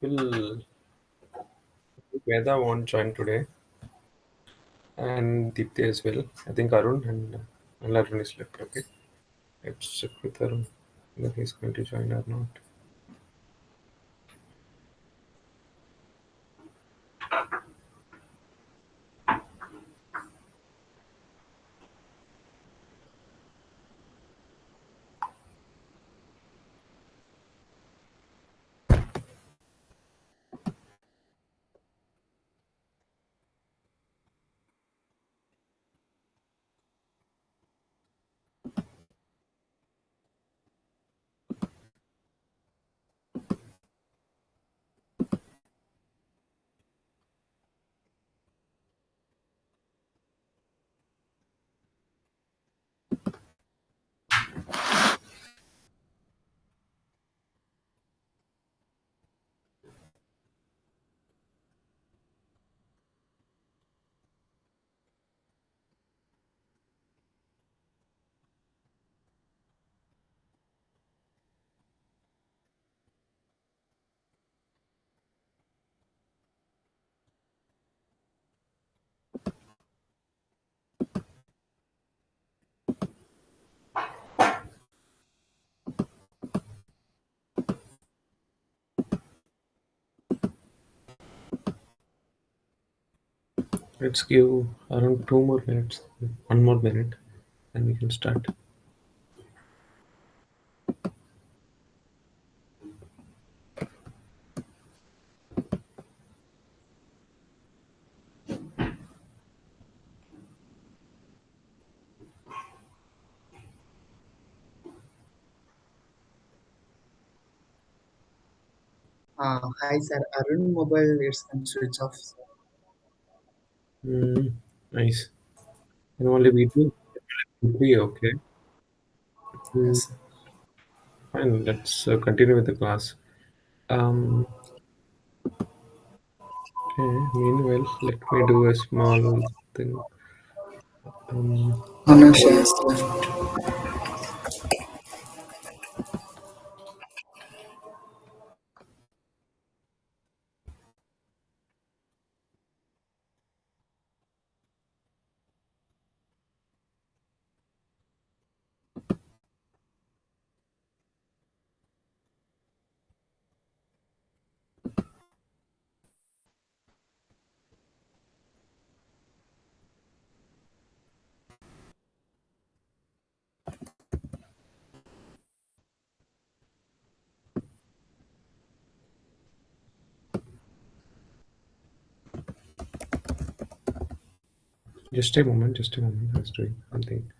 Will Veda won't join today, and Deepthi as well. I think and Arun is left. Okay, let's check with Arun whether he's going to join or not. Let's give around 2 more minutes, 1 more minute, and we can start. Hi sir, Arun mobile is on switch off. Sir. Mm, nice. And only we two. Three, okay. Mm, Yes, sir. fine. Let's continue with the class. Um, okay. Meanwhile, let me do a small thing. Um, Anush has left. just a moment. Just a moment. I was doing something.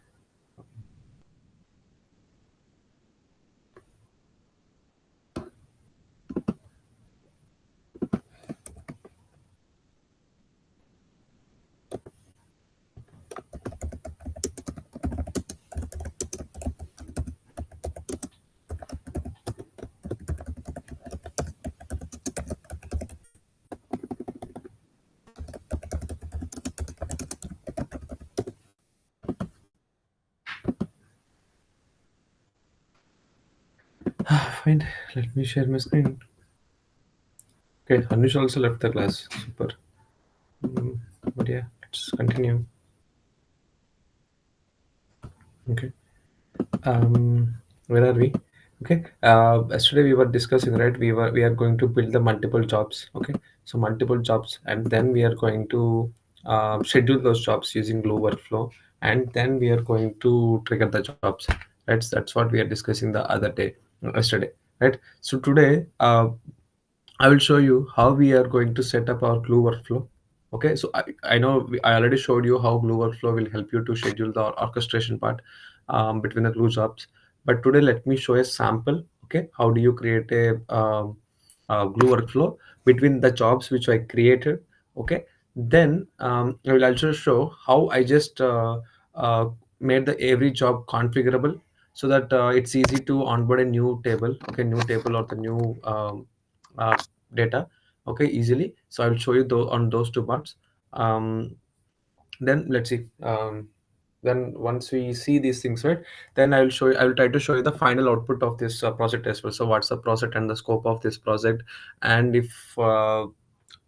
Fine. Let me share my screen. Okay. Anush also left the class. Super. Mm, but yeah, let's continue. Okay. Where are we? Okay. Yesterday we were discussing, right? We are going to build the multiple jobs. Okay. So multiple jobs, and then we are going to schedule those jobs using glue workflow, and then we are going to trigger the jobs. That's what we are discussing the other day, yesterday, right? So today, I will show you how we are going to set up our glue workflow. Okay, so I know I already showed you how glue workflow will help you to schedule the orchestration part between the glue jobs. But today, let me show a sample. Okay, how do you create a glue workflow between the jobs which I created? Okay, then I will also show how I just uh, made the every job configurable so that it's easy to onboard a new table. Okay, new table or the new uh, data, okay, easily. So I will show you on those two parts. um, then let's see. then once we see these things, right, then I will try to show you the final output of this project as well. So what's the project and the scope of this project, and if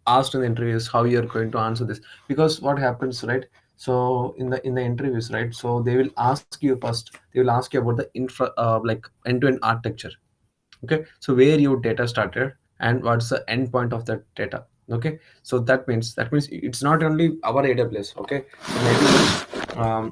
asked in the interviews how you're going to answer this. Because what happens, right, so in the interviews, right, so they will ask you first, they will ask you about the infra like end-to-end architecture. Okay, so where your data started and what's the end point of that data. Okay, so that means it's not only our AWS. Okay, so maybe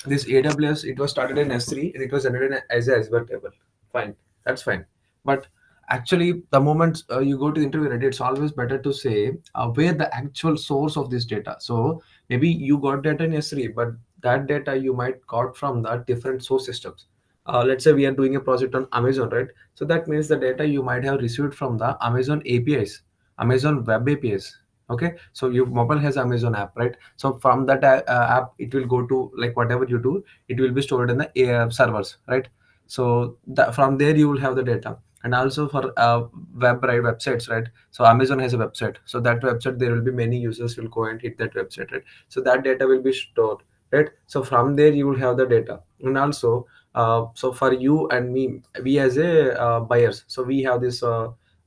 this AWS, it was started in S3 and it was generated as a Azure table. Fine, that's fine. But actually, the moment you go to the interview, right, it's always better to say where the actual source of this data. So maybe you got data in S3, but that data you might got from the different source systems. Let's say we are doing a project on Amazon, right? So that means the data you might have received from the Amazon APIs, Amazon Web APIs. Okay, so your mobile has Amazon app, right? So from that app, it will go to, like, whatever you do, it will be stored in the servers, right? So from there you will have the data. And also for right, websites, right? So Amazon has a website, so that website, there will be many users will go and hit that website, right? So that data will be stored, right? So from there you will have the data. And also so for you and me, we as a buyers, so we have this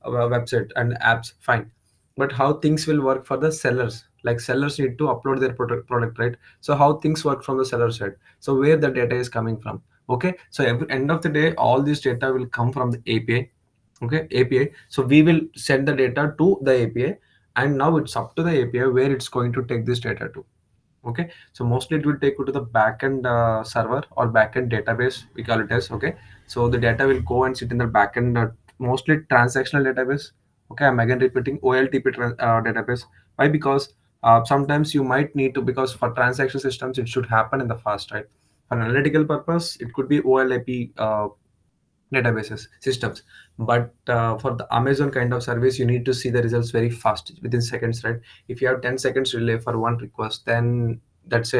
website and apps, fine. But how things will work for the sellers, like sellers need to upload their product, right? So how things work from the seller side, so where the data is coming from. Okay, so every end of the day, all this data will come from the API. Okay, API, so we will send the data to the API, and now it's up to the API where it's going to take this data to. Okay, so mostly it will take you to the backend server or backend database, we call it as. Okay, so the data will go and sit in the backend, mostly transactional database. Okay, I'm again repeating, OLTP database. Why? Because sometimes you might need to, because for transaction systems it should happen in the fast, right? For analytical purpose it could be OLAP databases systems. But for the Amazon kind of service, you need to see the results very fast, within seconds, right? If you have 10 seconds delay for one request, then that's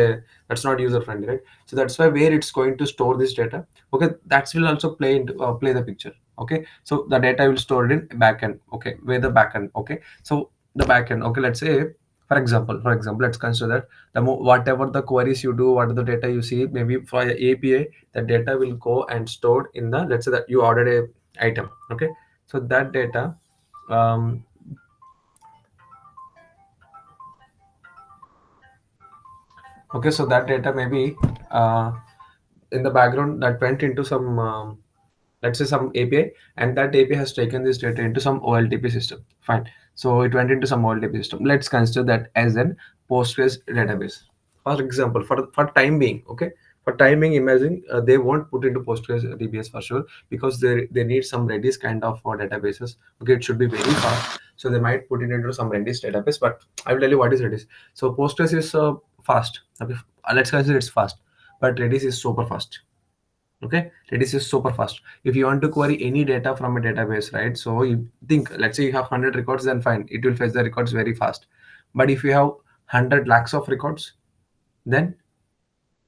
not user friendly, right? So that's why where it's going to store this data. Okay, that will also play the picture. Okay, so the data will store it in backend. Okay, where the backend. Okay, so the backend, okay, let's say, for example, let's consider that whatever the queries you do, what are the data you see, maybe for API, the data will go and stored in the, let's say that you ordered a item. Okay, so that data, um, okay, so that data maybe uh, in the background that went into some let's say some API, and that API has taken this data into some OLTP system. Fine. So it went into some OLTP system. Let's consider that as an Postgres database. For example, for time being, okay, for time being, imagine they won't put into Postgres DBS for sure, because they need some Redis kind of databases. Okay, it should be very fast. So they might put it into some Redis database. But I will tell you what is Redis. So Postgres is fast. Okay, let's consider it's fast, but Redis is super fast. Okay, Redis is super fast. If you want to query any data from a database, right, so you think, let's say you have 100 records, then fine, it will fetch the records very fast. But if you have 100 lakhs of records, then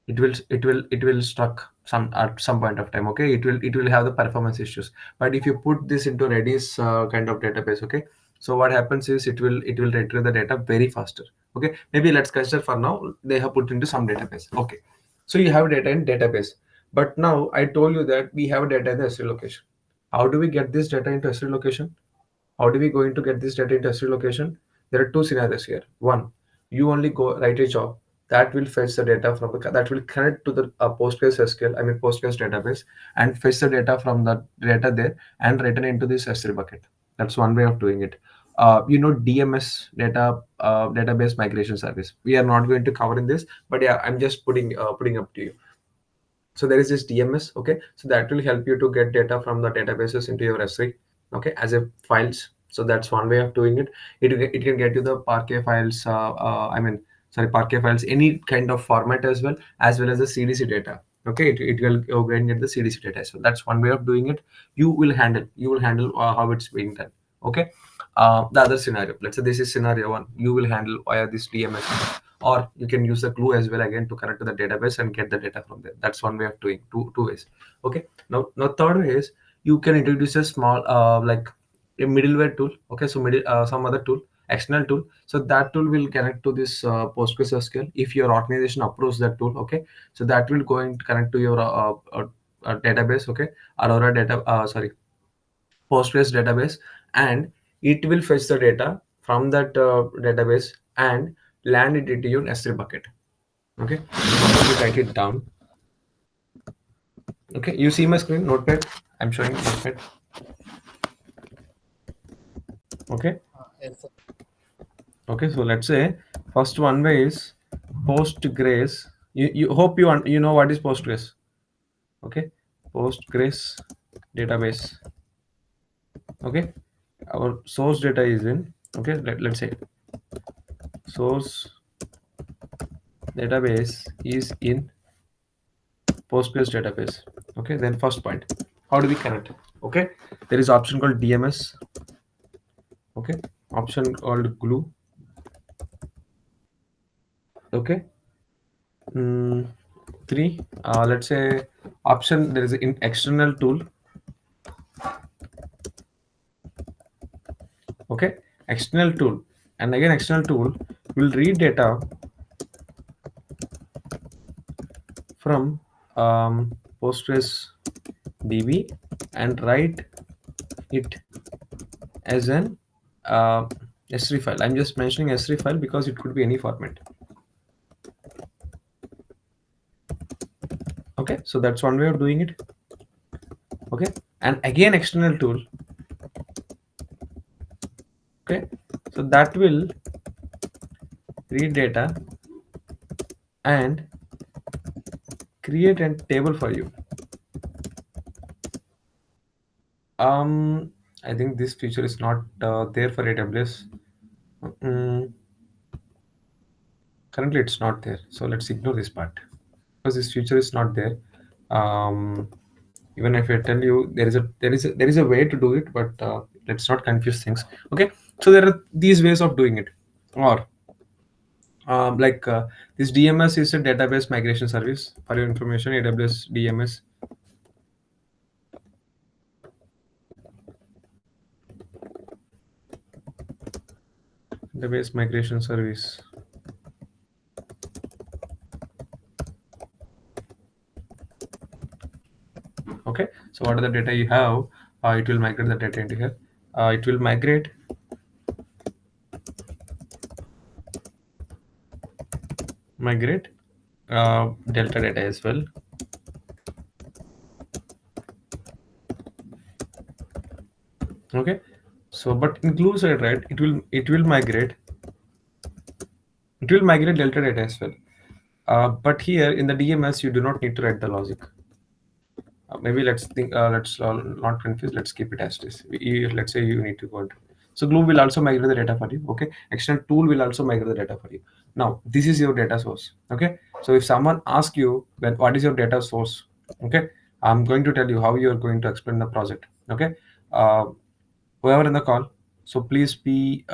it will stuck some at some point of time. Okay, it will have the performance issues. But if you put this into Redis kind of database, okay, so what happens is it will retrieve the data very faster. Okay, maybe let's consider for now they have put into some database. Okay, so you have data in database, but now I told you that we have data in the S3 location. How do we get this data into S3 location? How do we going to get this data into S3 location? There are two scenarios here. One, you only go write a job that will fetch the data from that will connect to the Postgres SQL, I mean Postgres database, and fetch the data from the data there and return into this S3 bucket. That's one way of doing it. DMS, database migration service. We are not going to cover in this, but yeah, I'm just putting up to you. So there is this DMS. Okay, so that will help you to get data from the databases into your S3, okay, as a files. So that's one way of doing it. It can get you the Parquet files, Parquet files, any kind of format, as well as the CDC data. Okay, it will go and get the CDC data. So that's one way of doing it. You will handle how it's being done. Okay, the other scenario, let's say this is scenario one, you will handle via this DMS, or you can use the glue as well again to connect to the database and get the data from there. That's one way of doing, two ways. Okay, now third way is you can introduce a small like a middleware tool. Okay, so middle some other tool, external tool. So that tool will connect to this PostgreSQL if your organization approves that tool. Okay, so that will go and connect to your database. Okay, Aurora data. Sorry, Postgres database, and it will fetch the data from that database and land it into your S3 bucket. Okay, let me write it down. Okay, you see my screen, notepad. I'm showing notepad. Okay, Yes, sir. okay. So let's say first one way is Postgres. You hope you know what is Postgres. Okay, Postgres database. Okay, our source data is in. Okay, let's say source database is in Postgres database. Okay, then first point, how do we connect? Okay, there is option called DMS. Okay, option called glue. Okay, mm, three. Let's say option there is an external tool. Okay, external tool, and again external tool will read data from Postgres DB and write it as an S3 file. I'm just mentioning S3 file because it could be any format. Okay, so that's one way of doing it. Okay, and again external tool. Okay, so that will read data and create a table for you. I think this feature is not there for AWS. Mm, Currently it's not there, so let's ignore this part because this feature is not there. um, Even if I tell you there is a way to do it, but let's not confuse things. Okay, so there are these ways of doing it. Or like this DMS is a database migration service. For your information, AWS DMS, database migration service. Okay, so what are the data you have? It will migrate the data into here. It will migrate delta data as well. Okay, so but includes it, right? It will migrate delta data as well. But here in the DMS, you do not need to write the logic. Maybe let's think. Let's not confuse. Let's keep it as this. Let's say you need to go into. So Glue will also migrate the data for you. Okay. External tool will also migrate the data for you. Now this is your data source. Okay. So if someone asks you that what is your data source, okay, I'm going to tell you how you are going to explain the project. Okay. Uh, Whoever in the call, so please be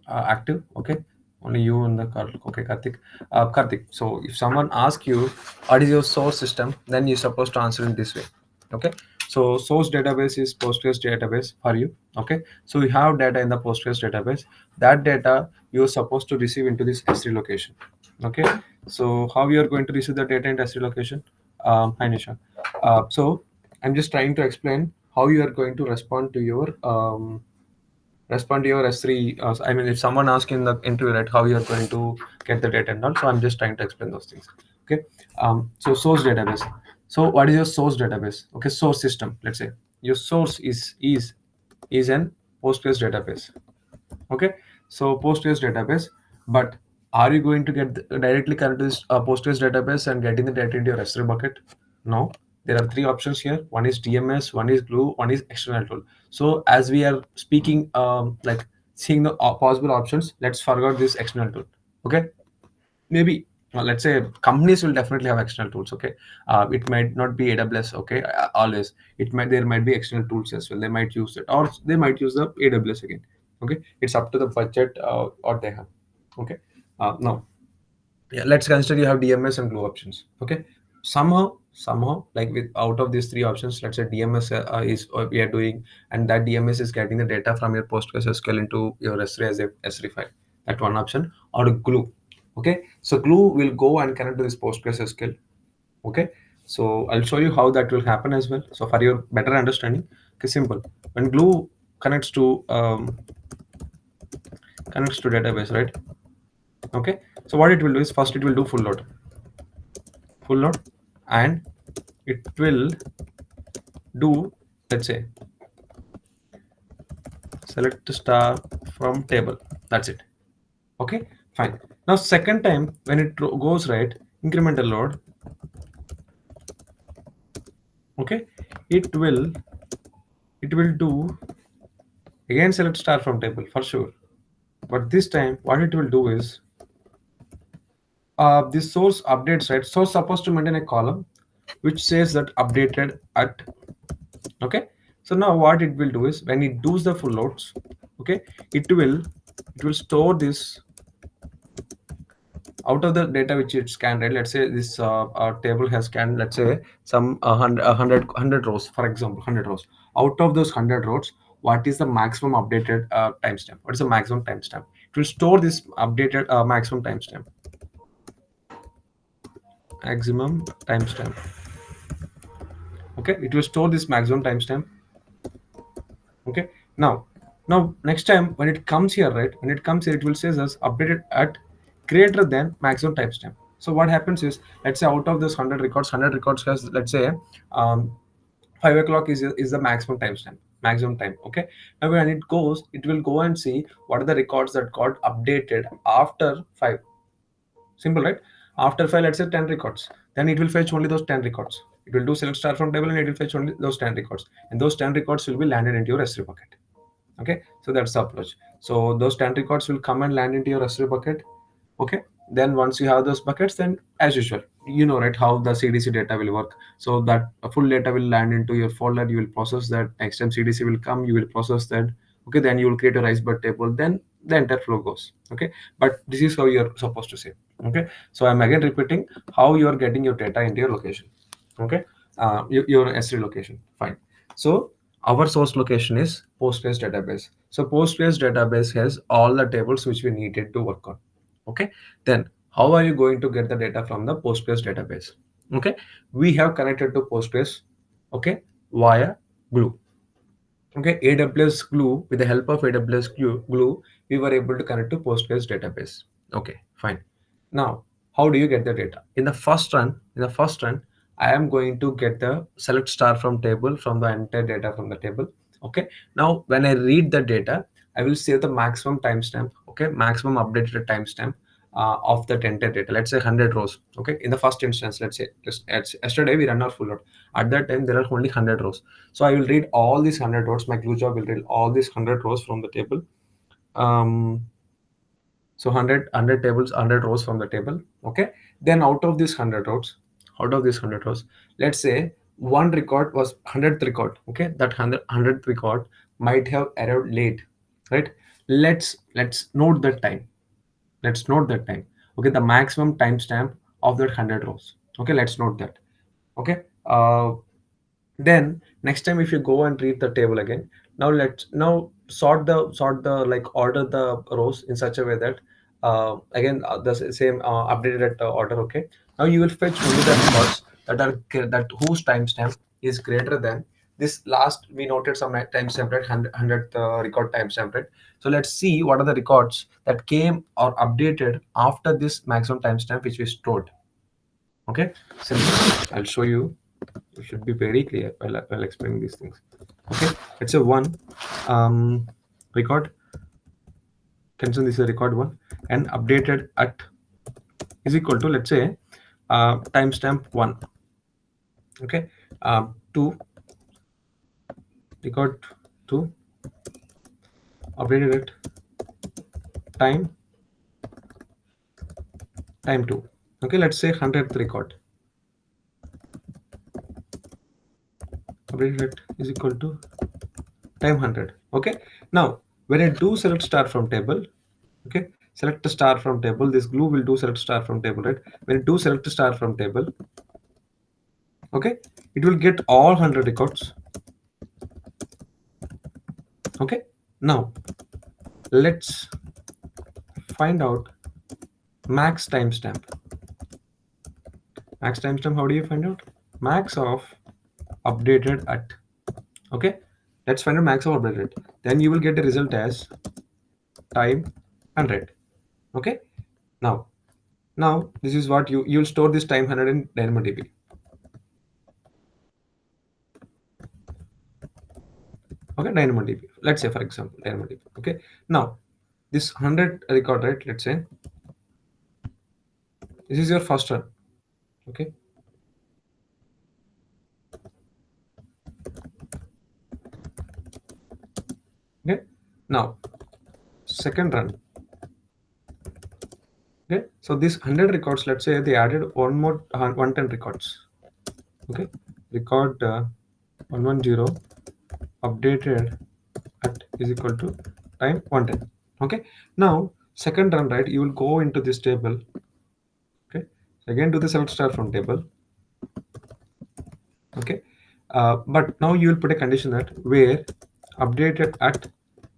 active. Okay, only you in the call. Okay, Karthik, so if someone asks you what is your source system, then you're supposed to answer in this way. Okay, so source database is Postgres database for you. Okay, so we have data in the Postgres database. That data you're supposed to receive into this S3 location. Okay, so how you are going to receive the data in S3 location? Hi Nisha. So I'm just trying to explain how you are going to respond to your S3. I mean, if someone asks in the interview, right, how you are going to get the data and all. So I'm just trying to explain those things. Okay. So source database. So what is your source database? Okay, source system. Let's say your source is an Postgres database. Okay, so Postgres database, but are you going to get directly connect to this Postgres database and getting the data into your S3 bucket? No, there are three options here. One is DMS, one is Glue, one is external tool. So as we are speaking, like seeing the possible options, let's forget this external tool. Okay, maybe let's say companies will definitely have external tools. Okay, it might not be AWS. Okay, always there might be external tools as well. They might use it, or they might use the AWS again. Okay, it's up to the budget what they have. Okay, now yeah, let's consider you have DMS and Glue options. Okay, Somehow like with out of these three options, let's say DMS is we are doing, and that DMS is getting the data from your PostgreSQL into your S3 as a S3 file. That one option. Or glue. Okay, so glue will go and connect to this PostgreSQL. Okay, so I'll show you how that will happen as well, so for your better understanding. Okay, simple. When glue connects to database, right? Okay, so what it will do is, first it will do full load, and it will do, let's say, select star from table. That's it. Okay, fine. Now second time when it goes, right, incremental load. Okay, it will do again, select star from table for sure. But this time what it will do is, this source updates, right? Source supposed to maintain a column which says that updated at. Okay, so now what it will do is, when it does the full loads, okay, it will store this out of the data which it scanned, right? Let's say this table has scanned, let's say, some 100 rows, for example, 100 rows. Out of those 100 rows, what is the maximum updated timestamp? What is the maximum timestamp? It will store this updated maximum timestamp. Maximum timestamp. Okay, it will store this maximum timestamp. Okay, now next time when it comes here, right, when it comes here, it will say us updated at greater than maximum timestamp. So what happens is, let's say out of those 100 records has, let's say, 5 o'clock is the maximum timestamp, maximum time. Okay, now when it goes, it will go and see what are the records that got updated after 5. Simple, right? After 5, let's say 10 records, then it will fetch only those 10 records. It will do select star from table, and it will fetch only those 10 records, and those 10 records will be landed into your S3 bucket. Okay, so that's the approach. So those 10 records will come and land into your S3 bucket. Okay, then once you have those buckets, then as usual, you know, right, how the CDC data will work. So that full data will land into your folder, you will process that. Next time CDC will come, you will process that. Okay, then you will create a iceberg table, then the entire flow goes. Okay, but this is how you're supposed to say. Okay, so I'm again repeating how you are getting your data into your location. Okay, your S3 location. Fine. So our source location is Postgres database. So Postgres database has all the tables which we needed to work on. Okay, then how are you going to get the data from the Postgres database? Okay, we have connected to Postgres, okay, via glue. Okay, AWS glue, with the help of AWS glue, we were able to connect to Postgres database. Okay, fine. Now how do you get the data? In the first run I am going to get the select star from table, from the entire data from the table. Okay, now when I read the data, I will save the maximum timestamp. Okay, maximum updated timestamp of the entire data. Let's say 100 rows. Okay, in the first instance, let's say yesterday we run our full load. At that time there are only 100 rows, so I will read all these 100 rows. My glue job will read all these 100 rows from the table. So 100 tables, 100 rows from the table. Okay, then out of these 100 rows, let's say one record was 100th record. Okay, that 100th record might have arrived late, right? Let's note that time. Okay, the maximum timestamp of that 100 rows. Okay, let's note that. Okay, then next time if you go and read the table again, now sort the like order the rows in such a way that again the same updated order. Okay, now you will fetch only the records that whose timestamp is greater than this last. We noted some timestamp, right? 100th record timestamp, right? So let's see what are the records that came or updated after this maximum timestamp which we stored. Okay, simple. I'll show you. You should be very clear while explaining these things. Okay, it's a one record. Tension, this is a record one, and updated at is equal to, let's say, timestamp 1. Okay, 2 record 2 updated at time 2. Okay, let's say 100th record updated at is equal to time 100. Okay, now when I do select star from table, okay, select the star from table, this glue will do select star from table, right? When I do select the star from table, Okay, it will get all 100 records. Okay, now let's find out max timestamp. Max timestamp, how do you find out? Max of updated at. Okay, let's find out max of updated. Then you will get the result as time 100. Okay, now this is what you'll store this time 100 in DynamoDB. Okay, DynamoDB. Let's say for example DynamoDB. Okay, now this 100 record, right? Let's say this is your first run. Okay, okay, now second run. Okay, so this 100 records, let's say they added one more 110 records. Okay, record 110 updated at is equal to time 110. Okay, now second run, right? You will go into this table. Okay, so again do the select star from table. Okay, but now you will put a condition that where updated at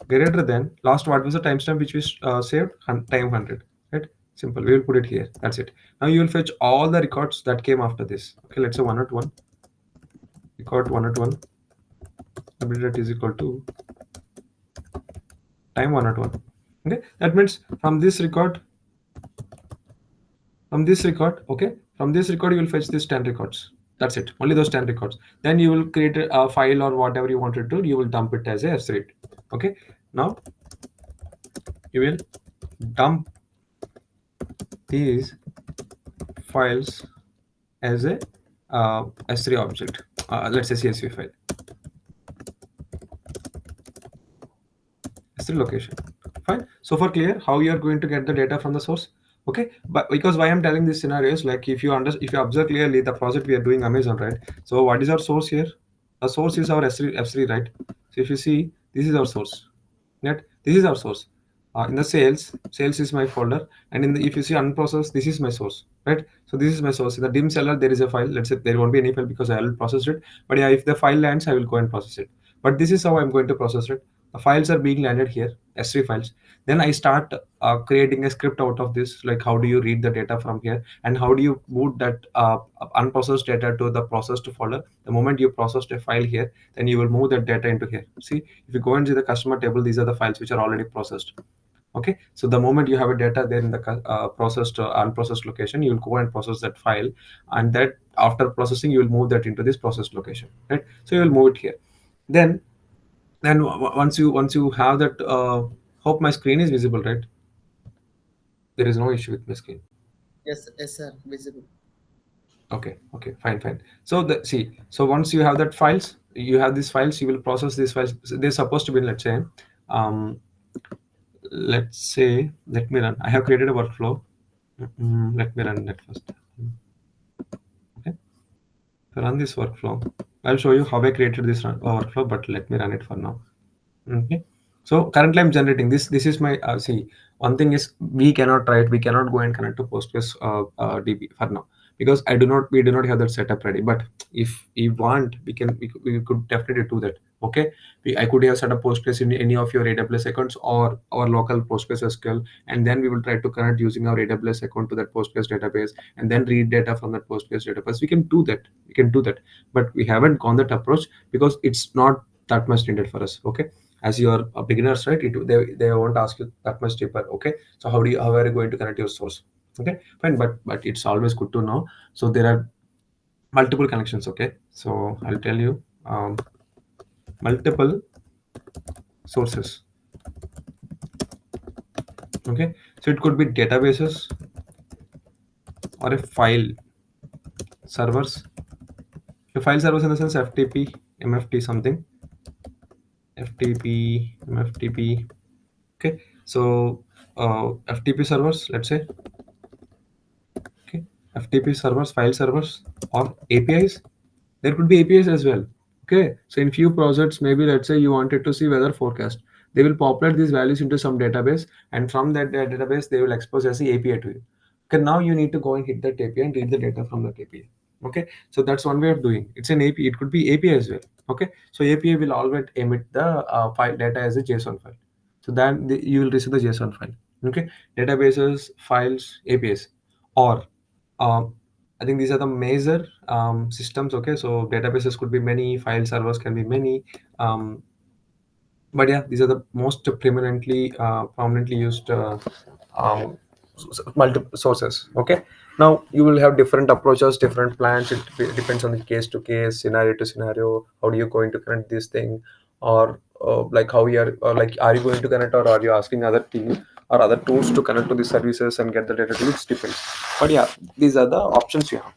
greater than last, what was the timestamp which was saved, time 100, right? Simple, we will put it here, that's it. Now you will fetch all the records that came after this. Okay, let's say 101 record 101 updated is equal to time 101. Okay, that means from this record, okay, from this record you will fetch these 10 records. That's it, only those 10 records. Then you will create a file or whatever you wanted to, you will dump it as a S3. Okay, now you will dump these files as a S3 object, let's say CSV file, S3 location. Fine. So for clear how you are going to get the data from the source. Okay, but because why I'm telling this scenario is like if you observe clearly the project we are doing Amazon, right? So what is our source here? The source is our S3, right? So if you see, this is our source. Right? This is our source. In the sales is my folder, and in the, if you see unprocessed, this is my source, right? So this is my source. In the dim seller, there is a file. Let's say there won't be any file because I will process it. But yeah, if the file lands, I will go and process it. But this is how I'm going to process it. The files are being landed here, S3 files. Then I start creating a script out of this, like how do you read the data from here, and how do you move that unprocessed data to the processed folder. The moment you processed a file here, then you will move that data into here. See, if you go and see the customer table, these are the files which are already processed. Okay, so the moment you have a data there in the processed unprocessed location, you will go and process that file, and that after processing you will move that into this processed location, right? So you will move it here. Then once you have that, hope my screen is visible, right? There is no issue with my screen. Yes, yes, sir. Visible. Okay, fine. So so once you have that files, you have these files, you will process these files. So they're supposed to be, um let's say, let me run. I have created a workflow. Let me run that first. Okay, to run this workflow, I'll show you how I created this workflow, but let me run it for now. Okay, so currently I'm generating this. This is my see. One thing is we cannot go and connect to Postgres DB for now because we do not have that setup ready. But if we want, we could definitely do that. Okay, I could have set up Postgres in any of your AWS accounts or our local Postgres SQL, and then we will try to connect using our AWS account to that Postgres database, and then read data from that Postgres database. We can do that. But we haven't gone that approach because it's not that much needed for us. Okay, as you are a beginners, right? They won't ask you that much deeper. Okay, so how are you going to connect your source? Okay, fine, but it's always good to know. So there are multiple connections. Okay, so I'll tell you, multiple sources. Okay, so it could be databases or a file servers. A file servers in the sense FTP, MFT something, FTP, MFTP. Okay, so FTP servers, let's say. Okay, FTP servers, file servers, or APIs. There could be APIs as well. Okay, so in few projects, maybe let's say you wanted to see weather forecast. They will populate these values into some database, and from that database, they will expose as the API to you. Okay, now you need to go and hit that API and read the data from that API. Okay, so that's one way of doing. It's an API, it could be API as well. Okay, so API will always emit the file data as a JSON file. So then you will receive the JSON file. Okay, databases, files, APIs, or um, I think these are the major systems. Okay, so databases could be many, file servers can be many, um, but yeah, these are the most prominently used multiple sources. Okay, now you will have different approaches, different plans. It depends on the case to case, scenario to scenario. How do you going to connect this thing, or like how you are, or like are you going to connect, or are you asking other team or other tools to connect to the services and get the data to it? Depends. But yeah, these are the options you have.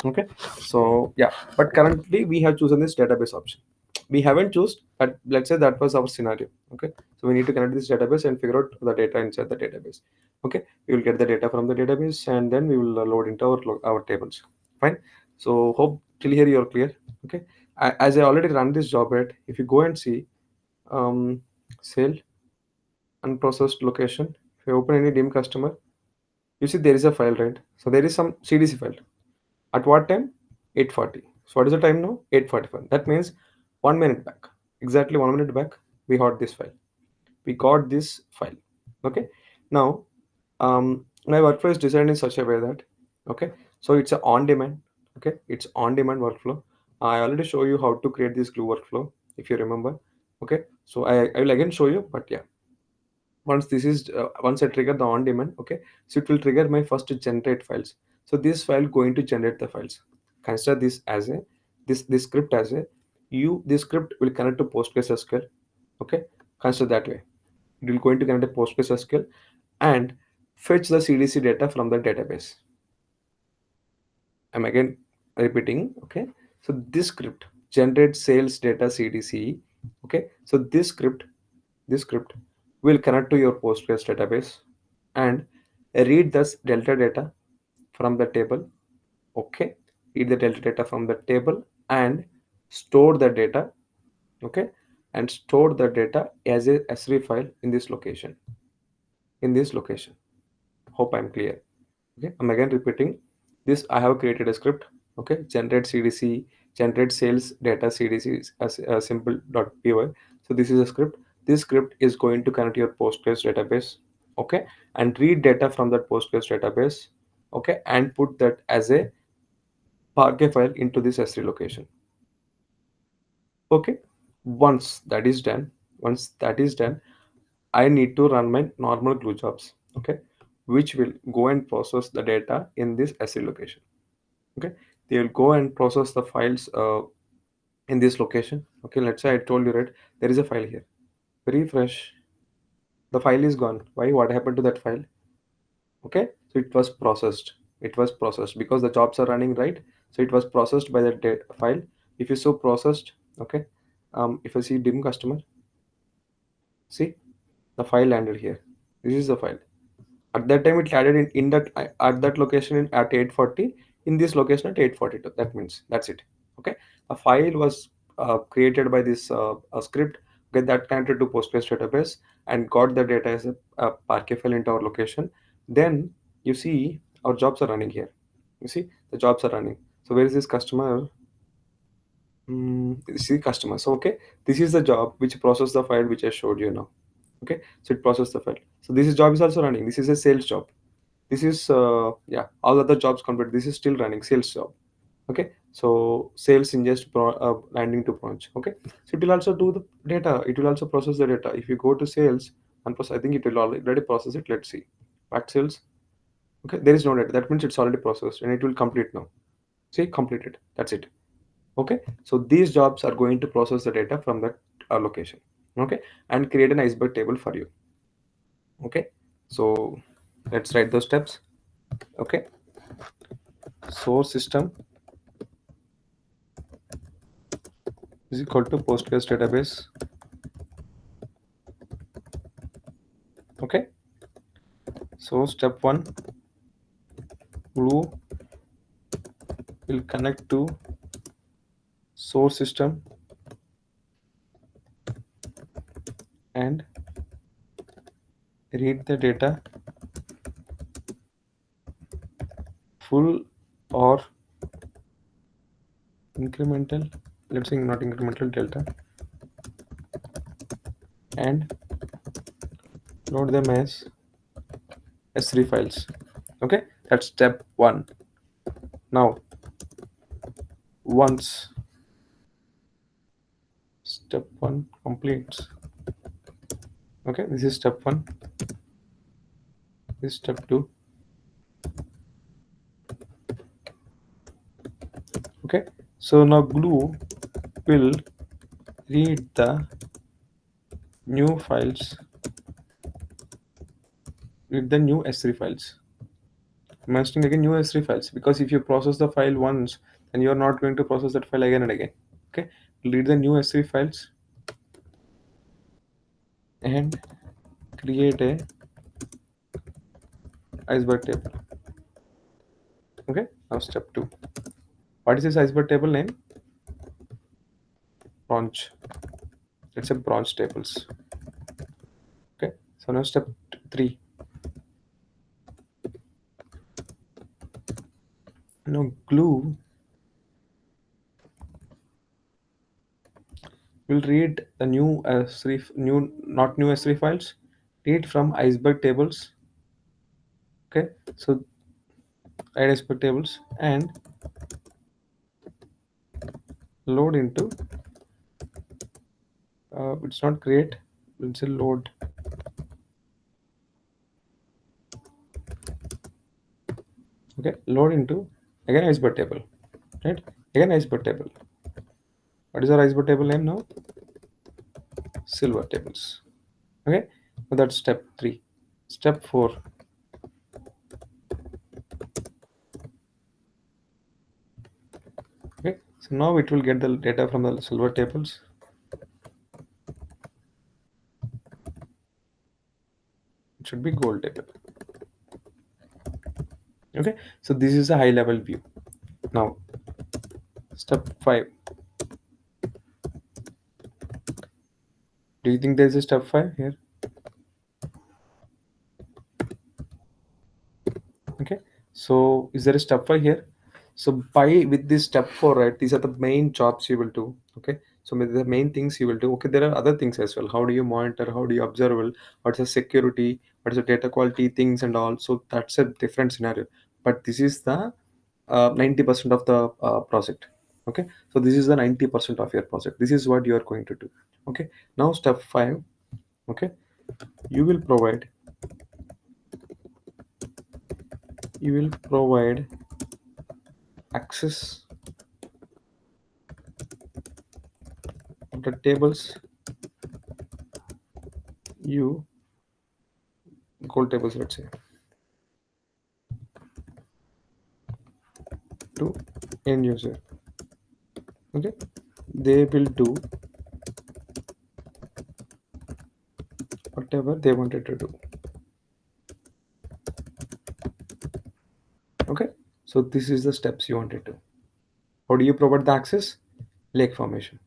Okay, so yeah, but currently we have chosen this database option. We haven't chosen, but let's say that was our scenario. Okay, so we need to connect this database and figure out the data inside the database. Okay, we will get the data from the database and then we will load into our tables. Fine. So hope till here you're clear. Okay, as I already run this job, right? If you go and see sale unprocessed location, if you open any dim customer, you see there is a file, right? So there is some CDC file. At what time? 8:40. So what is the time now? 8:45. That means 1 minute back. Exactly 1 minute back, we got this file. We got this file. Okay. Now, my workflow is designed in such a way that, okay, so it's a on-demand. Okay, it's on-demand workflow. I already show you how to create this glue workflow, if you remember. Okay, so I will again show you, but yeah, once I trigger the on demand, okay, so it will trigger my first generate files. So this file going to generate the files. Consider this as a this script as a this script will connect to PostgreSQL. Okay, consider that way. It will going to connect to PostgreSQL and fetch the CDC data from the database. I'm again repeating. Okay, so this script generate sales data CDC. Okay, so this script will connect to your Postgres database and read this delta data from the table. Okay, read the delta data from the table and store the data. Okay, and store the data as a S3 file in this location. In this location. Hope I'm clear. Okay, I'm again repeating this. I have created a script. Okay, generate CDC, generate sales data CDC as a simple.py. So this is a script. This script is going to connect your Postgres database. Okay, and read data from that Postgres database. Okay, and put that as a Parquet file into this S3 location. Okay, once that is done, I need to run my normal glue jobs. Okay, which will go and process the data in this S3 location. Okay, they will go and process the files in this location. Okay, let's say I told you, right, there is a file here. Refresh, the file is gone. Why? What happened to that file? Okay, so it was processed because the jobs are running, right? So it was processed by that file. If you so processed, okay, if I see dim customer, see the file landed here. This is the file. At that time it added in that at that location at 8:40, in this location at 8:42. That means that's it. Okay, a file was created by this a script, get that connected to Postgres database and got the data as a Parquet file into our location. Then you see our jobs are running here. You see the jobs are running. So where is this customer? See customer. So okay, this is the job which process the file which I showed you now. Okay, so it processed the file. So this is job is also running. This is a sales job. This is yeah, all other jobs complete. This is still running sales job. Okay, so sales ingest landing to branch. Okay, so it will also do the data. It will also process the data. If you go to sales and process, I think it will already process it. Let's see, back sales. Okay, there is no data. That means it's already processed and it will complete now. See, completed. That's it. Okay, so these jobs are going to process the data from that location. Okay, and create an iceberg table for you. Okay, so let's write those steps. Okay, source system is equal to Postgres database. Okay, so step one, glue will connect to source system and read the data full or incremental, let's say not incremental, delta, and load them as S3 files. Okay, that's step one. Now, once step one completes, okay, this is step one, this is step two. Okay, so now glue will read the new files, read the new S3 files. I'm mentioning again new S3 files because if you process the file once, then you are not going to process that file again and again. Okay, read the new S3 files and create a iceberg table. Okay, now step two. What is this iceberg table name? Branch. Let's say branch tables. Okay, so now step three. Now glue will read the new S3, new not new S3 files, read from iceberg tables. Okay, so write iceberg tables and load into. It's not create. It's a load. Okay, load into again iceberg table, right? Again iceberg table. What is our iceberg table name now? Silver tables. Okay, so that's step three. Step four. Okay, so now it will get the data from the silver tables. It should be gold table. Okay, so this is a high level view. Now step 5. Do you think there is a step 5 here? Okay, so is there a step 5 here? So by with this step 4, right, these are the main jobs you will do. Okay, so the main things you will do. Okay, there are other things as well. How do you monitor? How do you observe? What's the security? What's the data quality things and all? So that's a different scenario. But this is the 90% of the project. Okay, so this is the 90% of your project. This is what you are going to do. Okay, now step 5. Okay, you will provide you will provide access of the tables, you gold tables, let's say, to end user. Okay, they will do whatever they wanted to do. Okay, so this is the steps you wanted to. How do you provide the access? Lake formation.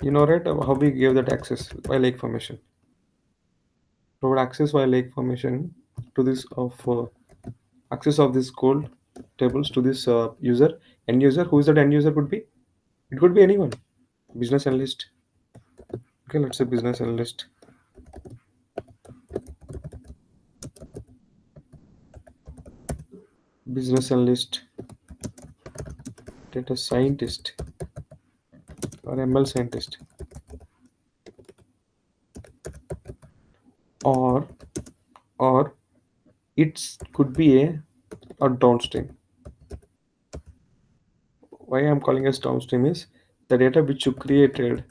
You know, right, how we gave that access by lake formation. Provide access by lake formation to this of access of this gold tables to this user, end user. Who is that end user? Could be, it could be anyone. Business analyst. Okay, let's say business analyst. Business analyst, data scientist, or ML scientist, or or it could be a downstream. Why I'm calling as downstream is the data which you created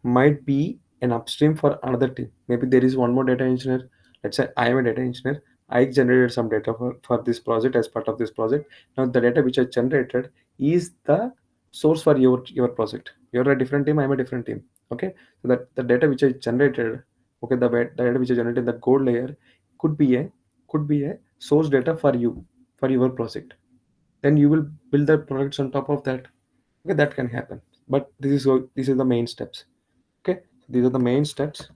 might be an upstream for another team. Maybe there is one more data engineer. Let's say I am a data engineer. I generated some data for this project as part of this project. Now the data which I generated is the source for your project. You're a different team, I'm a different team. Okay, so that the data which I generated, okay, the data which I generated in the code layer could be a source data for you, for your project. Then you will build the products on top of that. Okay, that can happen, but this is the main steps. Okay, these are the main steps.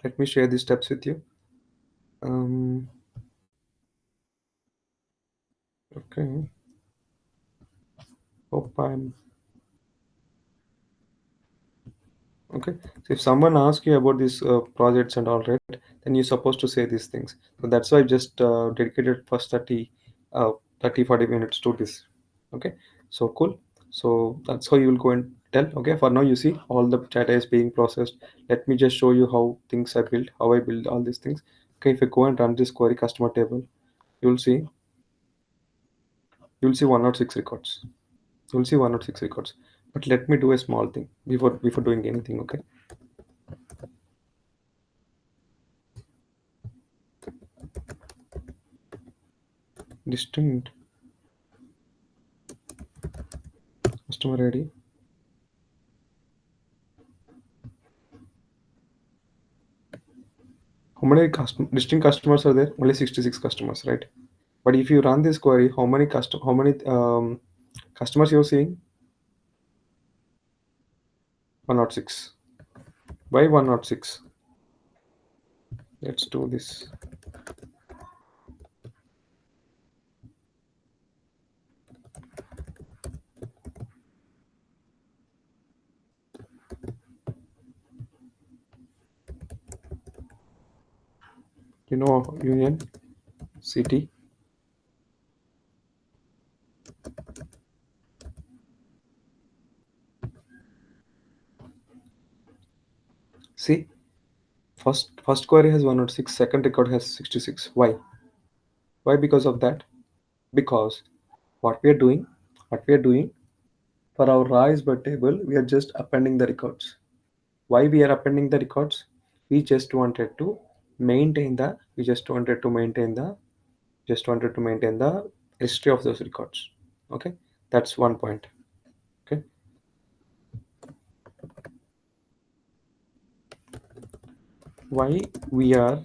Let me share these steps with you. um, Okay. Hope I'm okay. So if someone asks you about these projects and all right, then you're supposed to say these things. So that's why I just dedicated first 40 minutes to this. Okay. So cool. So that's how you will go and tell. Okay. For now, you see all the data is being processed. Let me just show you how things are built, how I build all these things. Okay. If you go and run this query customer table, you'll see you'll see 106 records. You'll see 106 records. But let me do a small thing before doing anything. Okay. Distinct customer ID. How many distinct customers are there? Only 66 customers, right? But if you run this query, how many customers you're seeing? 106. Why 106? Let's do this. You know union city. See, first query has 106, second record has 66. Why? Why? Because of that. Because what we are doing, what we are doing for our raw is but table, we are just appending the records. Why we are appending the records? We just wanted to maintain the we just wanted to maintain the just wanted to maintain the history of those records. Okay, that's one point. Okay, why we are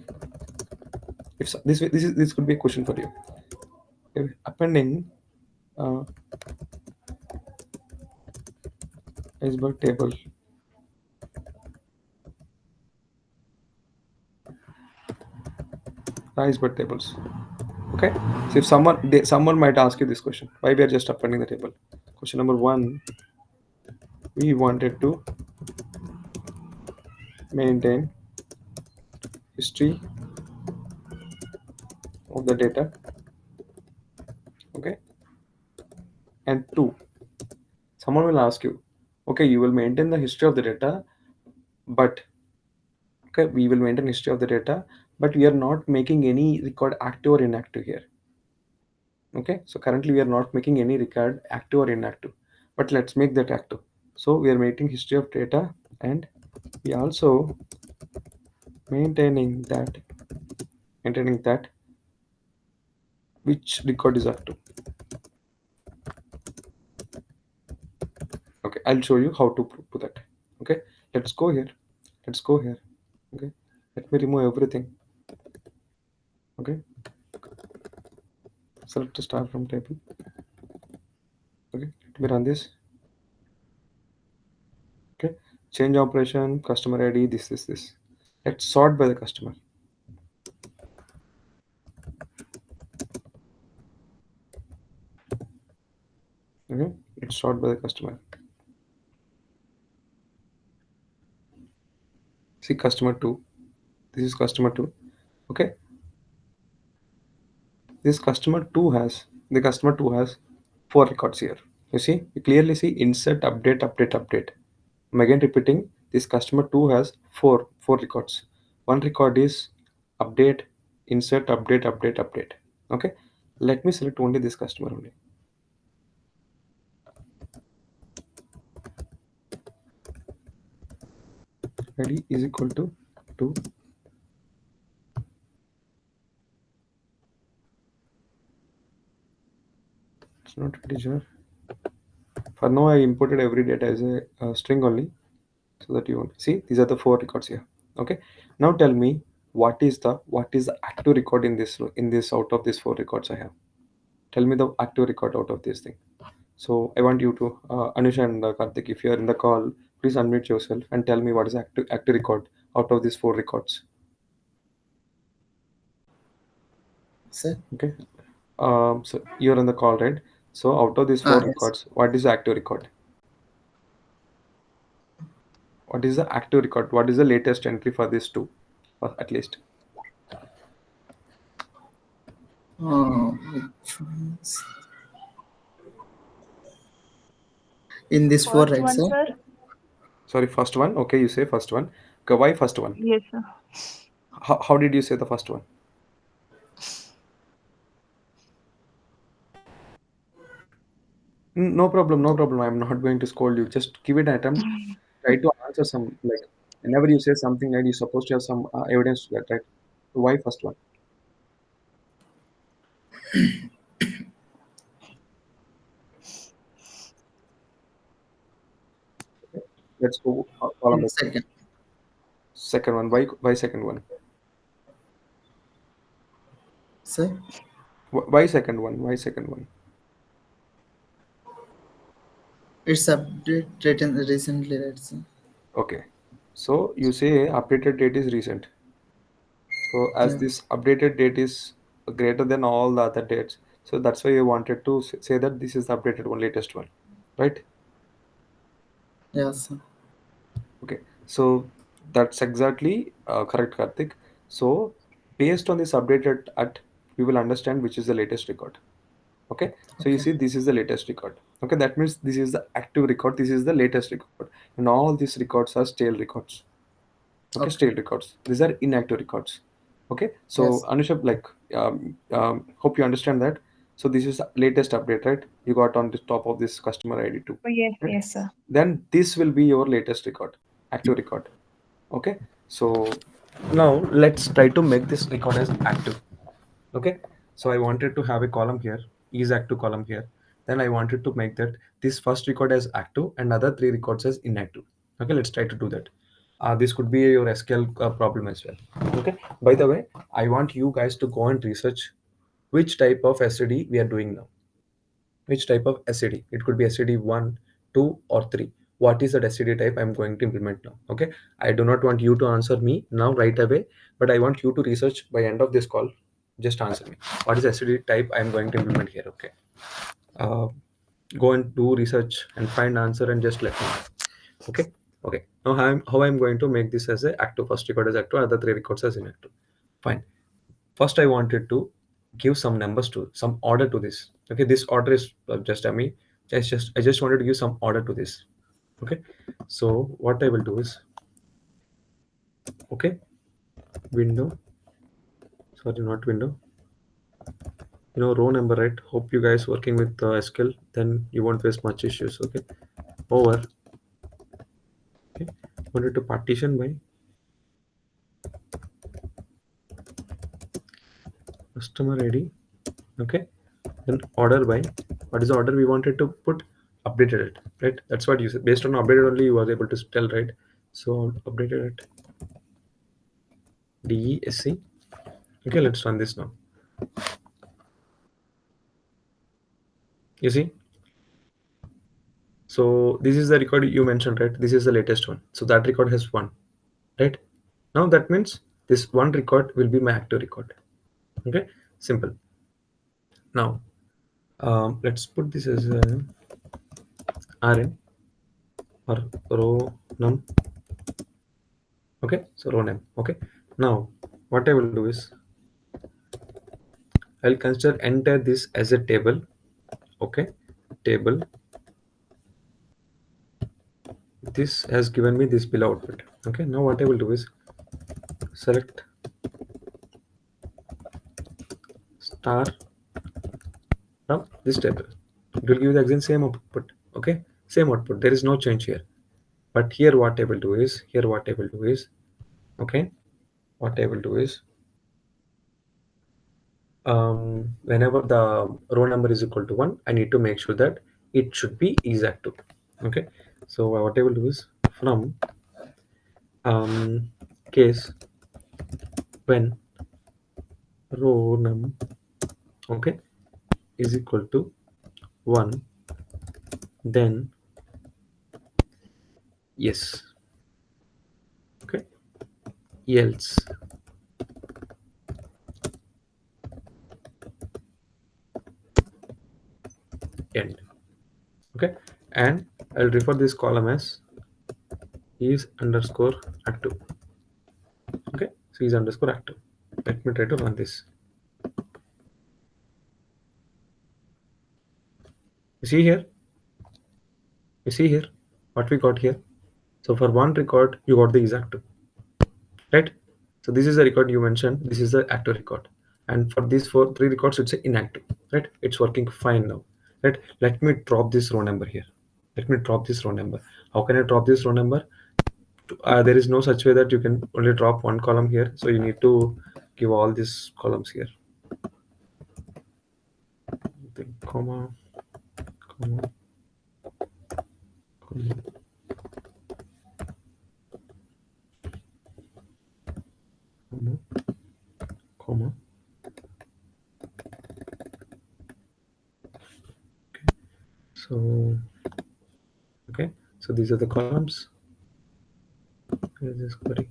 if so- this could be a question for you. If appending iceberg table iceberg tables. Okay, so if someone might ask you this question, why we are just appending the table? Question number one, we wanted to maintain history of the data. Okay, and two, someone will ask you, okay, you will maintain the history of the data, but okay, we will maintain history of the data, but we are not making any record active or inactive here. Okay, so currently we are not making any record active or inactive, but let's make that active. So we are making history of data, and we also maintaining that maintaining that which record is active. Okay, I'll show you how to do that. Okay, let's go here. Let's go here. Okay, let me remove everything. Okay, select the star from table. Okay, let me run this. Okay, change operation, customer ID, this. Let's sort by the customer. Okay, let's sort by the customer. See customer 2. This is customer 2. Okay, this customer 2 has 4 records here. You see, you clearly see insert, update. I'm again repeating, this customer 2 has four records. One record is update, insert, update. Okay, let me select only this customer only. ID is equal to 2. It's not integer. For now, I imported every data as a string only, so that you want see these are the 4 records here. Okay, now tell me what is the active record in this out of these 4 records I have. Tell me the active record out of this thing. So I want you to Anusha and Karthik, if you are in the call, please unmute yourself and tell me what is active record out of these 4 records. Sir, Okay, So you're on the call, right? So out of these four Yes. records, what is the active record? What is the active record? What is the latest entry for these two, or at least? Which ones? In this four, First right, one, sir? sir. Sorry, first one. Okay, you say first one. Okay, why first one? Yes, sir. How did you say the first one? No problem, no problem. I'm not going to scold you. Just give it an attempt. Try to answer some, like, whenever you say something, right, you're supposed to have some evidence to that, right? So why first one? Okay. Let's go column In by column. second, Second one. Why second one? sir. Why second one? Why second one? It's update written recently, right, sir? Okay. So you say updated date is recent. So as Yeah. this updated date is greater than all the other dates, so that's why you wanted to say that this is the updated one, latest one, right? Yeah, sir. Okay. So that's exactly correct, Karthik. So based on this updated at, we will understand which is the latest record. Okay. So you Okay. see, this is the latest record. Okay. That means this is the active record. This is the latest record, and all these records are stale records. Okay, Okay. stale records. These are inactive records. Okay, so Yes. Anushab, like, hope you understand that. So this is the latest update, right? You got on the top of this customer ID too, Oh, yes, right? yes, sir. Then this will be your latest record, active record. Okay, so now let's try to make this record as active. Okay, so I wanted to have a column here, is active column here. Then I wanted to make that this first record as active and other three records as inactive. Okay, let's try to do that. This could be your SQL problem as well. Okay, by the way, I want you guys to go and research which type of SCD we are doing now. Which type of SCD? It could be SCD 1, 2, or 3. What is that SCD type I'm going to implement now? Okay, I do not want you to answer me now right away, but I want you to research by end of this call. Just answer me, what is SCD type I'm going to implement here? Okay, uh, go and do research and find answer and just let me know. Okay, okay, now how I'm going to make this as a active, first record as active, other three records as inactive. Fine. First I wanted to give some numbers to some order to this. Okay, this order is just I just wanted to give some order to this. Okay, so what I will do is, okay, window, sorry, not window, row number, right? Hope you guys working with SQL, then you won't face much issues. Okay, over. Okay, wanted to partition by customer ID. Okay, then order by, what is the order we wanted to put? Updated it, right? That's what you said. Based on updated only you was able to tell, right? So updated it DESC. Okay, let's run this now. You see, so this is the record you mentioned, right? This is the latest one, so that record has one, right? Now that means this one record will be my active record. Okay, simple. Now let's put this as rn or row num. Okay, so row name. Okay, now what I will do is, I'll consider enter this as a table. Okay, table. This has given me this below output. Okay, now what I will do is select star from this table. It will give you the exact same output. Okay, same output. There is no change here. But here what I will do is, okay, what I will do is, whenever the row number is equal to 1, I need to make sure that it should be is active. Okay, so what I will do is, from case when row num, okay, is equal to 1, then yes. Okay, else. end. Okay, and I'll refer this column as is underscore active. Okay, so is underscore active. Let me try to run this. You see here, you see here what we got here. So for one record you got the is active, right? So this is the record you mentioned, this is the active record, and for these three records it's inactive, right? It's working fine now, right? Let me drop this row number here. Let me drop this row number. How can I drop this row number? There is no such way that you can only drop one column here, so you need to give all these columns here. Then comma, comma, comma, comma, comma. So okay, so these are the columns. Here's this query.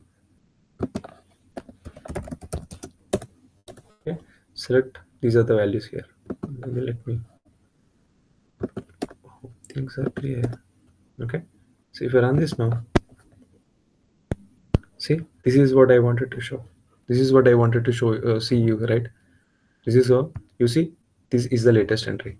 Okay, select, these are the values here. Maybe let me, hope things are clear. Okay, so if I run this now, see, this is what I wanted to show. This is what I wanted to show, see you, right? This is how you see, this is the latest entry.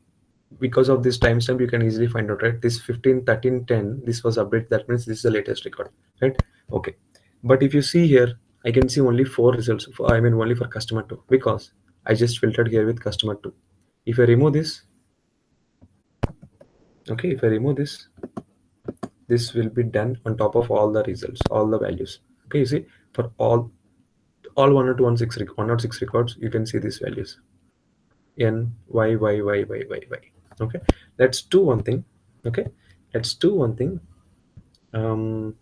Because of this timestamp you can easily find out, right? This 15/13/10, this was updated, that means this is the latest record, right? Okay, but if you see here, I can see only four results for, I mean only for customer 2, because I just filtered here with customer 2. If I remove this, okay, if I remove this will be done on top of all the results, all the values. Okay, you see, for all 106 records you can see these values, n y. Okay, let's do one thing. Okay, let's do one thing. um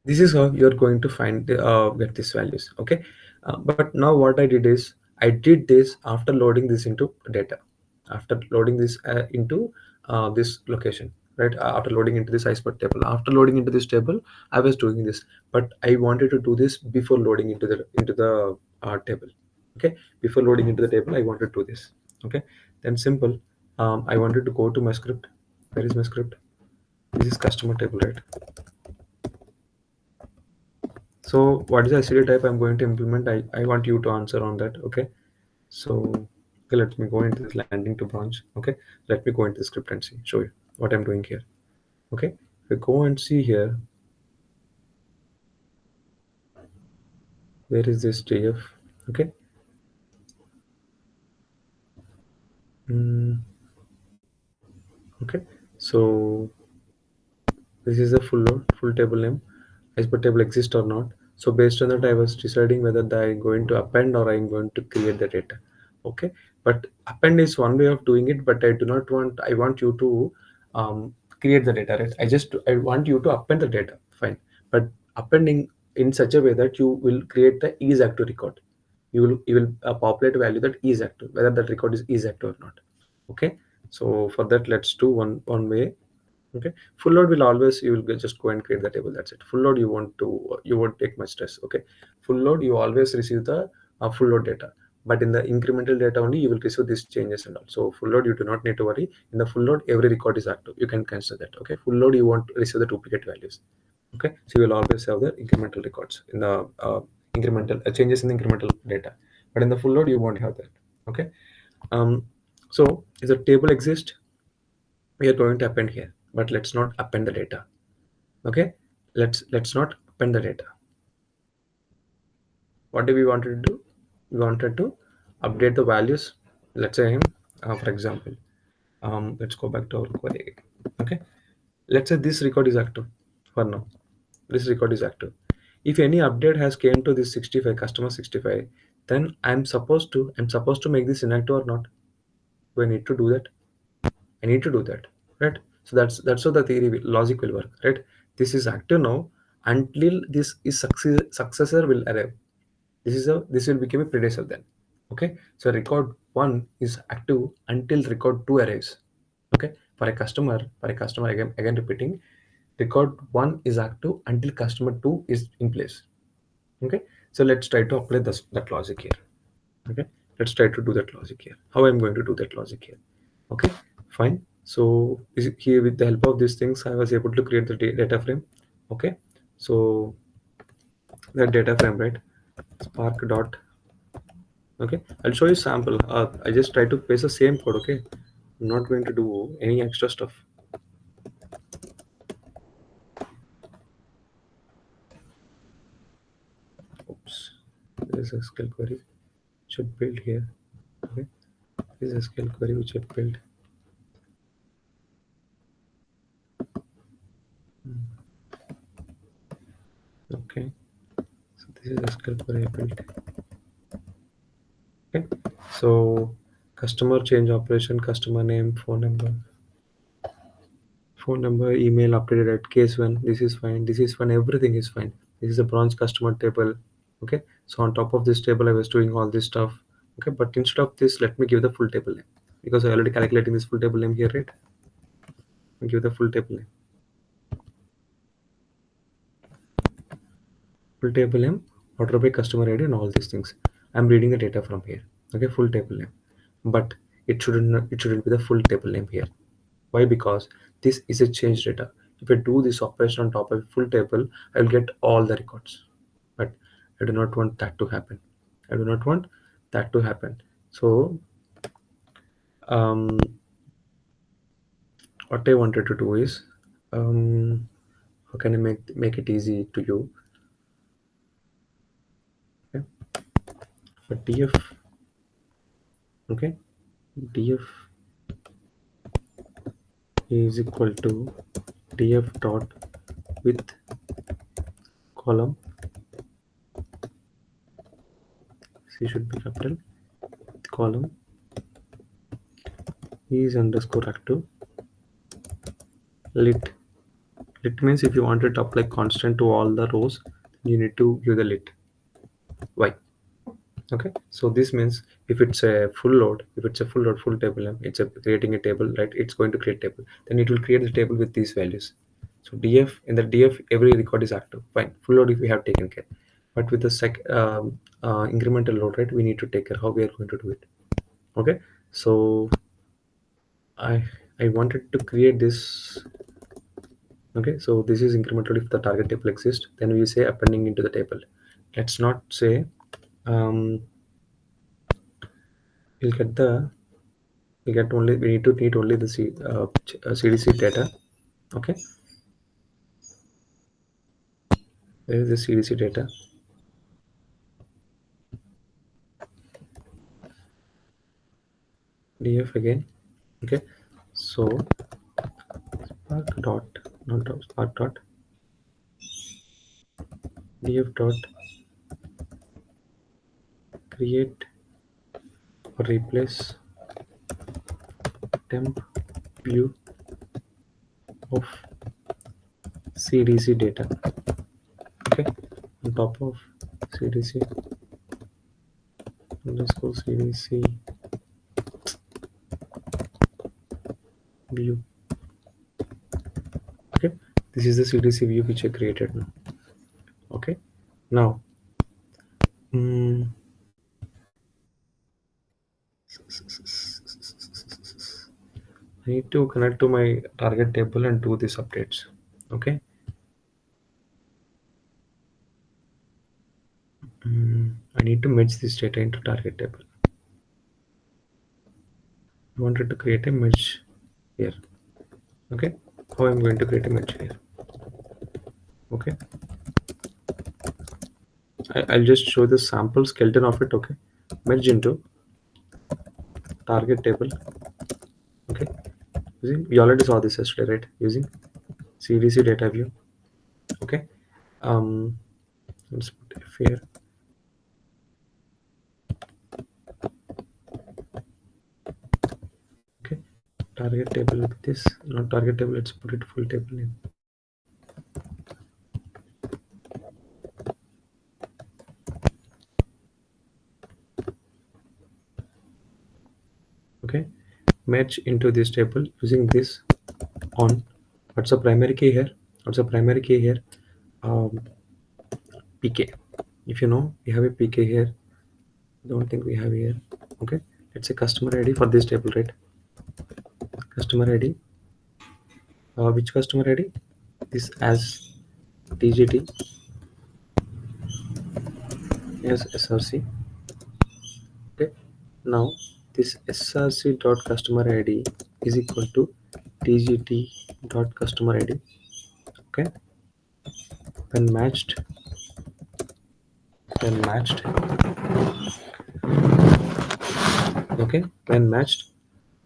this is how you're going to find the, get these values. Okay, but now what I did is, I did this after loading this into data, after loading this into this location, right? After loading into this iceberg table, after loading into this table, I was doing this, but I wanted to do this before loading into the table. Okay, before loading into the table I wanted to do this. Okay, then simple, I wanted to go to my script. Where is my script? This is customer table, right? So what is the STD type I'm going to implement? I want you to answer on that. Okay, so okay, let me go into this landing to branch. Okay, let me go into the script and see, show you what I'm doing here. Okay, if we go and see here, where is this JF? Okay, mm, okay, so this is a full table name. Iceberg table exists or not. So based on that, I was deciding whether I'm going to append or I'm going to create the data. Okay, but append is one way of doing it, but I do not want. I want you to create the data, right? I want you to append the data. Fine, but appending in such a way that you will create the is active record. You will populate a value that is active, whether that record is active or not. Okay, so for that, let's do one way. Okay, full load will always, you will just go and create the table, that's it. Full load you won't take much stress. Okay, full load you always receive the full load data, but in the incremental data only you will receive these changes and all. So full load you do not need to worry. In the full load every record is active, you can consider that. Okay, full load you won't receive the duplicate values. Okay, so you will always have the incremental records in the incremental changes in the incremental data, but in the full load you won't have that. Okay, um so if the table exists, we are going to append here, but let's not append the data. Okay, let's not append the data. What do we wanted to do? We wanted to update the values. Let's say for example, let's go back to our query again. Okay, let's say this record is active. For now this record is active. If any update has came to this 65 customer 65, then I'm supposed to make this inactive or not? Do I need to do that? I need to do that, right? So that's how the logic will work, right? This is active now until this is successor will arrive. This will become a predecessor then. Okay, so record one is active until record two arrives. Okay, for a customer again repeating, record one is active until customer two is in place. Okay, so let's try to apply that logic here. Okay, Let's try to do that logic here. How I'm going to do that logic here? Okay, fine. So here with the help of these things, I was able to create the data frame. Okay, so that data frame, right? Spark dot. Okay, I'll show you sample. I just try to paste the same code. Okay, I'm not going to do any extra stuff. Oops, there's a SQL query should build here. Okay, this is a SQL query which should build. Okay, so this is a SQL query I built. Okay, so customer change operation, customer name, phone number, email updated at case one. This is fine. This is fine. Everything is fine. This is a bronze customer table. Okay, so on top of this table, I was doing all this stuff. Okay, but instead of this, let me give the full table name because I already calculating this full table name here, right? Give the full table name. Full table name, order by customer ID, and all these things. I'm reading the data from here. Okay, full table name, but it shouldn't be the full table name here. Why? Because this is a change data. If I do this operation on top of a full table, I will get all the records. But I do not want that to happen. I do not want that to happen. So um, what I wanted to do is, how can I make it easy to you? Okay, for df, okay, df is equal to df dot with column, c should be capital, column is underscore active lit. Lit means if you want it to apply constant to all the rows, you need to give the lit. Why? Okay, so this means if it's a full load, full table name, it's a creating a table, right? It's going to create table. Then it will create the table with these values. So df, in the df, every record is active. Fine, full load if we have taken care. But with the incremental load, right? We need to take care how we are going to do it. Okay, so I I wanted to create this. Okay, so this is incremental if the target table exists, then we say appending into the table. Let's not say we'll get the we need only the CDC data. Okay, where is the CDC data? DF again. Okay, so spark dot, not dot, spark dot DF dot create or replace temp view of CDC data. Okay, on top of CDC underscore CDC view. Okay, this is the CDC view which I created now. Okay, now I need to connect to my target table and do these updates. Okay, I need to merge this data into target table. I wanted to create a merge here. Okay, how I'm going to create a merge here? Okay, I'll just show the sample skeleton of it. Okay, merge into target table. Okay, we already saw this yesterday, right? Using CDC data view. Okay, let's put F here. Okay, target table with this, not target table. Let's put it full table name. Okay, merge into this table using this on. What's the primary key here? What's the primary key here? PK. If you know, we have a PK here. Don't think we have here. Okay, let's say customer ID for this table, right? Customer ID, which customer ID? This as TGT as SRC. Okay, now this SRC dot customer ID is equal to TGT dot customer ID. Okay, when matched, when matched, okay, when matched,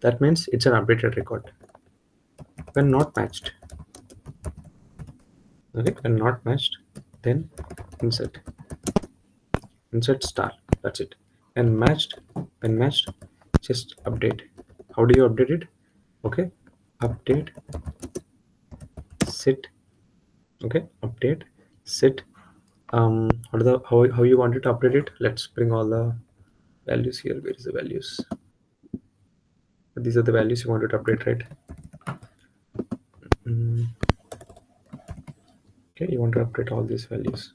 that means it's an updated record. When not matched, okay, when not matched, then insert insert star, that's it. And matched, when matched, just update. How do you update it? Okay, update sit. Okay, update sit. How you wanted to update it? Let's bring all the values here. Where is the values? These are the values you wanted to update, right? mm, okay, you want to update all these values.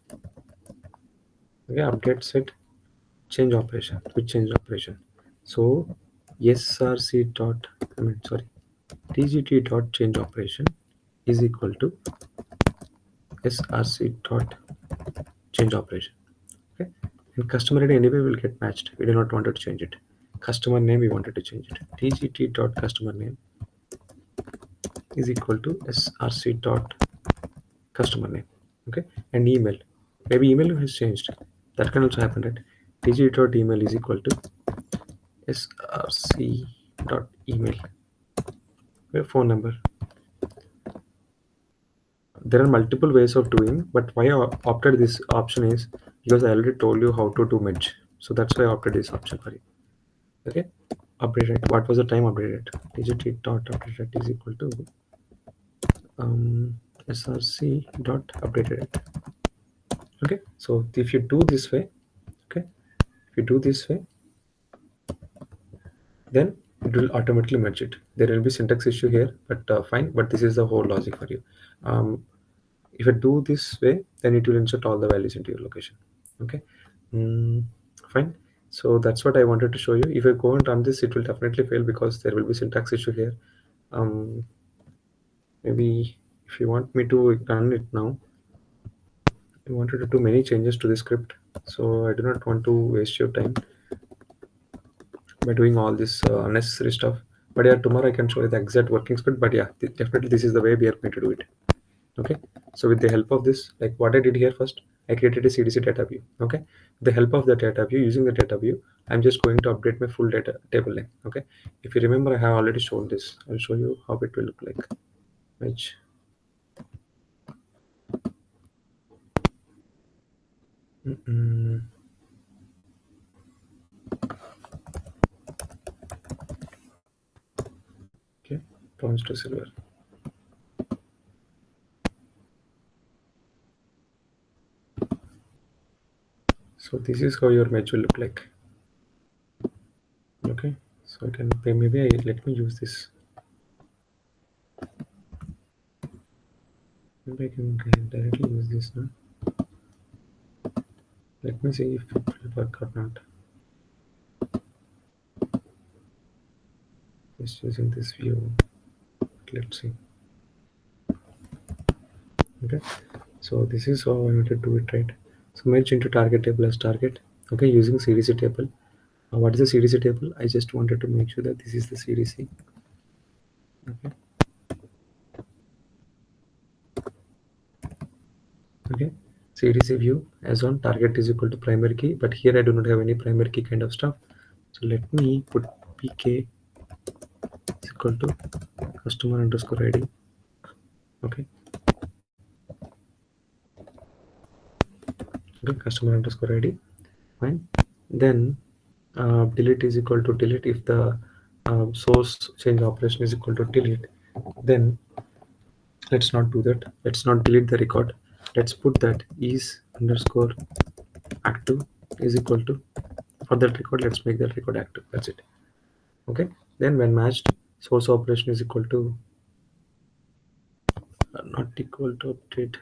Okay, update set change operation. Which change operation? So src dot, sorry, tgt dot change operation is equal to src dot change operation. Okay, and customer ID anyway will get matched. We do not want to change it. Customer name we wanted to change it. tgt dot customer name is equal to src dot customer name. Okay, and email, maybe email has changed, that can also happen, right? tgt dot email is equal to src dot email. Okay, phone number. There are multiple ways of doing, but why I opted this option is because I already told you how to do merge, so that's why I opted this option for you. Okay, update rate, what was the time update rate? tgt dot update rate is equal to src dot update rate. Okay, so if you do this way, okay, if you do this way, then it will automatically merge it. There will be syntax issue here, but fine, but this is the whole logic for you. um, if I do this way, then it will insert all the values into your location. Okay, mm, fine. So that's what I wanted to show you. If I go and run this, it will definitely fail because there will be syntax issue here. Maybe if you want me to run it now, I wanted to do many changes to the script, so I do not want to waste your time by doing all this unnecessary stuff. But yeah, tomorrow I can show you the exact working script. But yeah, definitely this is the way we are going to do it. Okay, so with the help of this, like what I did here, first I created a cdc data view. Okay, with the help of the data view, using the data view, I'm just going to update my full data table name. Okay, if you remember, I have already shown this. I'll show you how it will look like. Which okay, bronze to silver. So this is how your match will look like. Okay, so I can maybe let me use this. Maybe I can directly use this now. Let me see if it will work or not. Just using this view. Let's see. Okay, so this is how I want to do it, right? So merge into target table as target. Okay, using cdc table. What is the cdc table? I just wanted to make sure that this is the cdc. Okay, okay, cdc view as on target is equal to primary key, but here I do not have any primary key kind of stuff. So let me put pk is equal to customer underscore id. Okay, okay, customer underscore id. Fine. Then delete is equal to delete if the source change operation is equal to delete. Then let's not do that. Let's not delete the record. Let's put that is underscore active is equal to, for that record, let's make that record active. That's it. Okay, then when matched, source operation is equal to not equal to update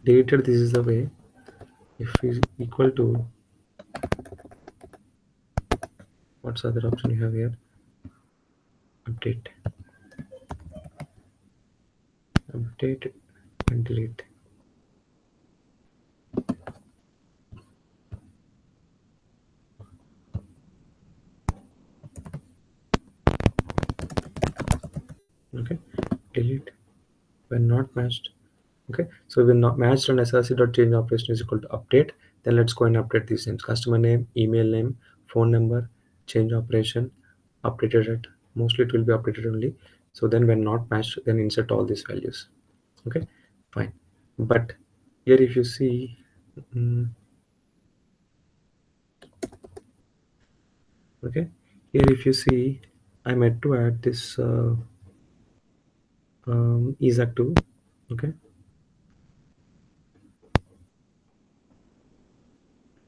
deleted. This is the way. if is equal to, what's the other option you have here? Update, update and delete. Okay, delete when not matched. Okay, so when not matched and src dot change operation is equal to update, then let's go and update these names: customer name, email name, phone number, change operation, updated at, mostly it will be updated only. So then when not matched, then insert all these values. Okay, fine. But here if you see, mm, okay, here if you see, I meant to add this is active. Okay,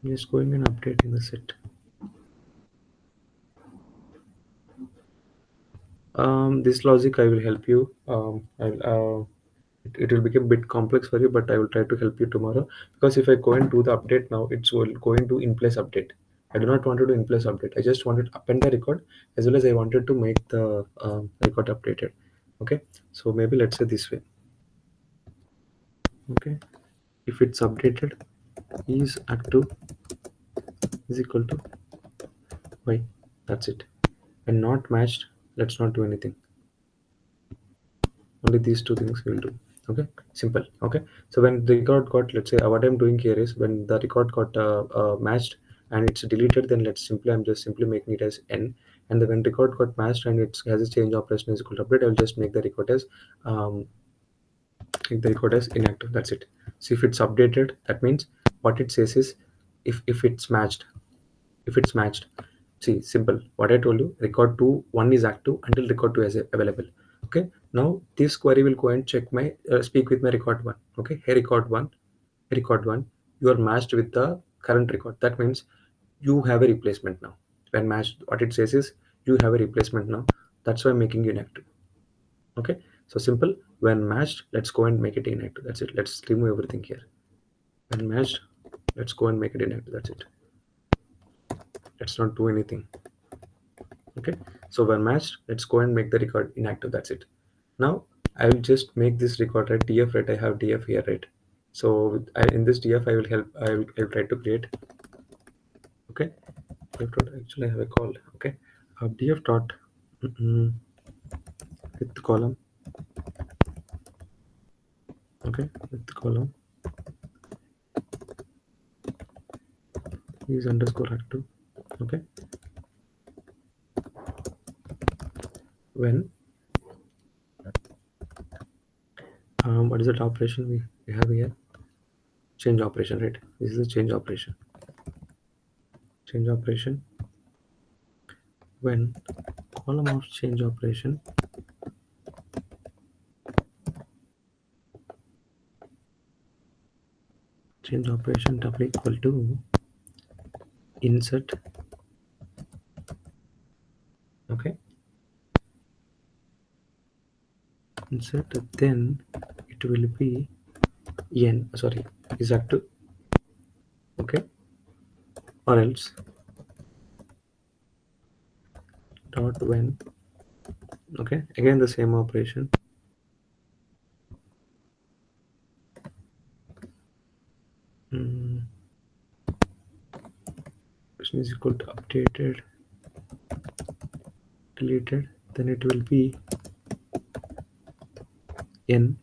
just going and updating the set. This logic I will help you. It will become a bit complex for you, but I will try to help you tomorrow. Because if I go and do the update now, it's going to in place update. I do not want to do in place update. I just wanted to append the record, as well as I wanted to make the record updated. Okay, so maybe let's say this way. Okay, if it's updated, is active is equal to y. That's it. And not matched, let's not do anything. Only these two things we will do. Okay, simple. Okay, so when the record got, let's say what I'm doing here is when the record got matched and it's deleted, then I'm just simply making it as n. And then when record got matched and it has a change operation is equal to update, I'll just um, make the record as inactive. That's it. So if it's updated, that means what it says is, if it's matched, if it's matched, see, simple, what I told you, record 2 1 is active until record 2 is available. Okay, now this query will go and check my speak with my record 1. Okay, hey record 1, record 1, you are matched with the current record. That means you have a replacement now. When matched, what it says is you have a replacement now. That's why I'm making you inactive. Okay, so simple. When matched, let's go and make it inactive. That's it. Let's remove everything here. When matched, let's go and make it inactive. That's it. Let's not do anything. Okay, so when matched, let's go and make the record inactive. That's it. Now I will just make this record, right? Df, right? I have df here, right? So in this df I will help, I will try to create. Okay, df dot, actually I have a call. Okay, df dot with the column. Okay, with the column is underscore active. Okay, when what is that operation we have here? Change operation, right? This is a change operation. Change operation. When column of change operation, change operation double equal to insert. Okay, insert, then it will be n, sorry, is active. Okay, or else dot when. Okay, again the same operation. mm, Question is equal to updated, deleted, then it will be n.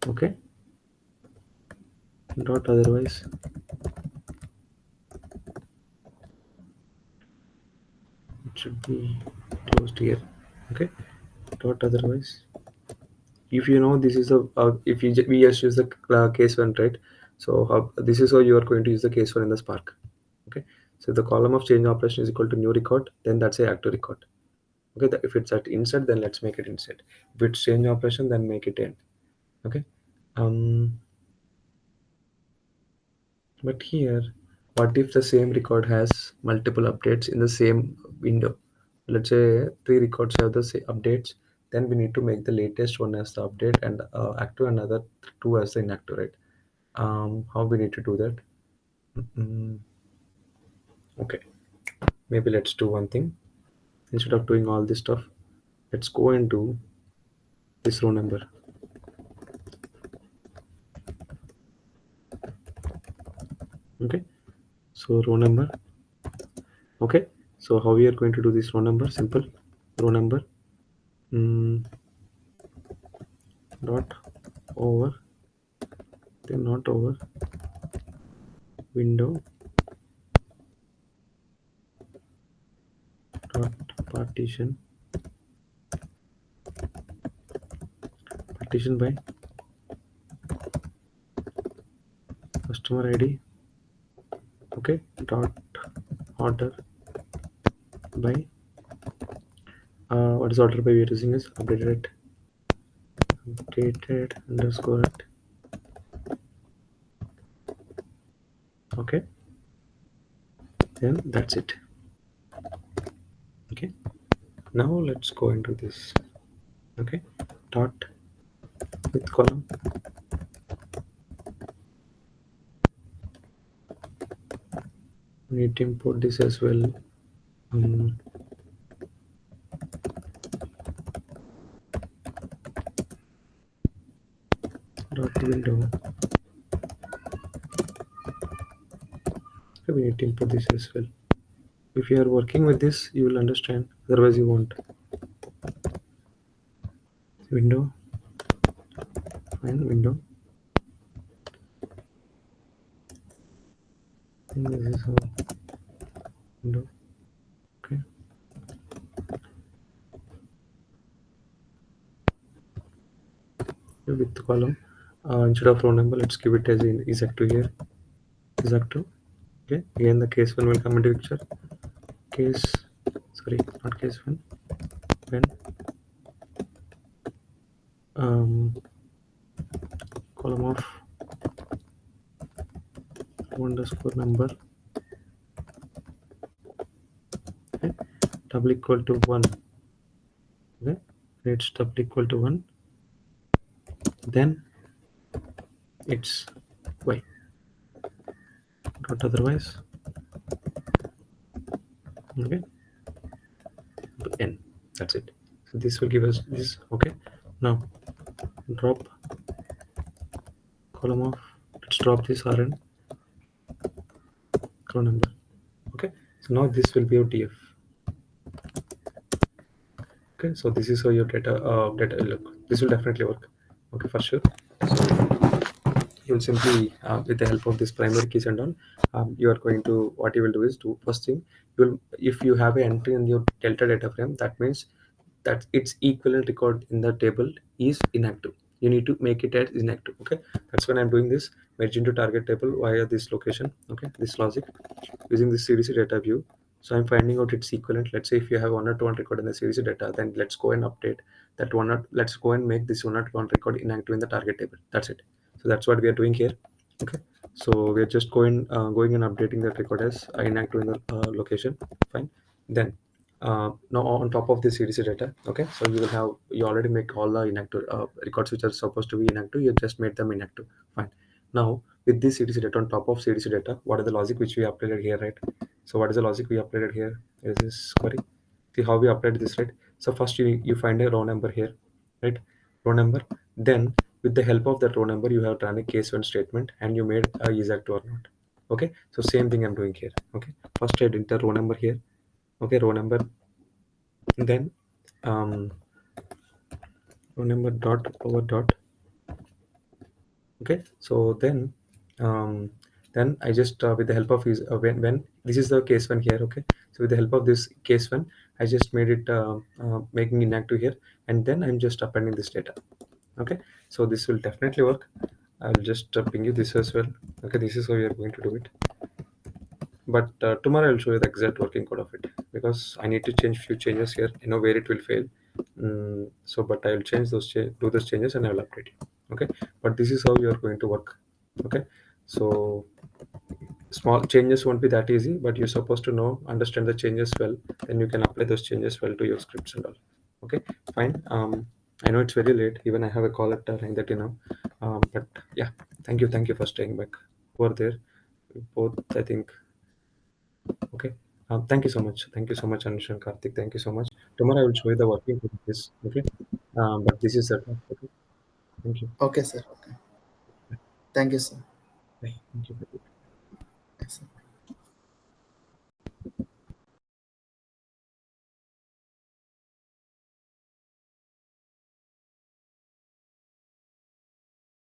Okay, dot otherwise. It should be closed here. Okay, dot otherwise. If you know this is a if you we just use the case one, right? So this is how you are going to use the case one in the Spark. Okay, so the column of change operation is equal to new record, then that's a active record. Okay, if it's at insert, then let's make it insert. If it's change operation, then make it end. Okay, um but here, what if the same record has multiple updates in the same window? Let's say 3 records have the same updates, then we need to make the latest one as the update and active, another 2 as the inactive, right? How we need to do that? Mm, okay, maybe let's do one thing. Instead of doing all this stuff, let's go and do this row number. Okay, so row number. Okay, so how we are going to do this row number? Simple. Row number mm, dot over, then not over, window dot partition, partition by customer ID. Okay, dot order by what is order by we are using is updated underscore at. Okay, then that's it. Okay, now let's go into this. Okay, dot with column. We need to import this as well. um, dot window. Okay, we need to import this as well. If you are working with this, you will understand. Otherwise, you won't. Window, find window. And this is how window. Okay, with the column. Instead of row number, let's give it as in is active here. Is active. Okay, again the case one will come into picture. Case, sorry, not case one. When um, column of underscore number, okay, double equal to 1. Okay, it's double equal to 1, then it's y, not otherwise. Okay, n, that's it. So this will give us this. Okay, now drop column of, let's drop this rn row number. Okay, so now this will be your df. Okay, so this is how your data will look. This will definitely work. Okay, for sure. You will simply with the help of this primary keys and all, you are going to, what you will do is, do first thing, you will, if you have an entry in your delta data frame, that means that its equivalent record in the table is inactive. You need to make it as inactive. Okay, that's when I'm doing this merge into target table via this location. Okay, this logic using the cdc data view. So I'm finding out its equivalent. Let's say if you have 101 record in the cdc data, then let's go and update that one not, let's go and make this 101 record inactive in the target table. That's it. So that's what we are doing here. Okay, so we are just going and updating that record as inactive in the location. Fine. Then now on top of this cdc data, okay, so you will have, you already make all the inactive records which are supposed to be inactive, you just made them inactive. Fine. Now with this cdc data, on top of cdc data, what is the logic which we updated here, right? So what is the logic we updated here? Is this query? See how we updated this, right? So first you find a row number here, right? Row number. Then with the help of that row number, you have run a case one statement and you made a is active or not. Okay, so same thing I'm doing here. Okay, first I enter row number here. Okay, row number, then um, row number dot over dot. Okay, so then I just with the help of is when this is the case one here. Okay, so with the help of this case one, I just made it making inactive here, and then I'm just appending this data. Okay, so this will definitely work. I'll just ping you this as well. Okay, this is how we are going to do it. But tomorrow I'll show you the exact working code of it, because I need to change few changes here, where it will fail. So but I'll change those do those changes and I'll update you. Okay, but this is how you are going to work. Okay, so small changes won't be that easy, but you're supposed to know, understand the changes well, then you can apply those changes well to your scripts and all. Okay, fine. I know it's very late, even I have a call at 9:30 now. But yeah, thank you for staying back over there. We both, I think, okay. Thank you so much, Anush and Karthik. Thank you so much. Tomorrow I will show you the working of this. Okay, but this is the talk. Okay, thank you. Okay, sir. Okay. Thank you, sir. Bye. Thank you. Yes, sir.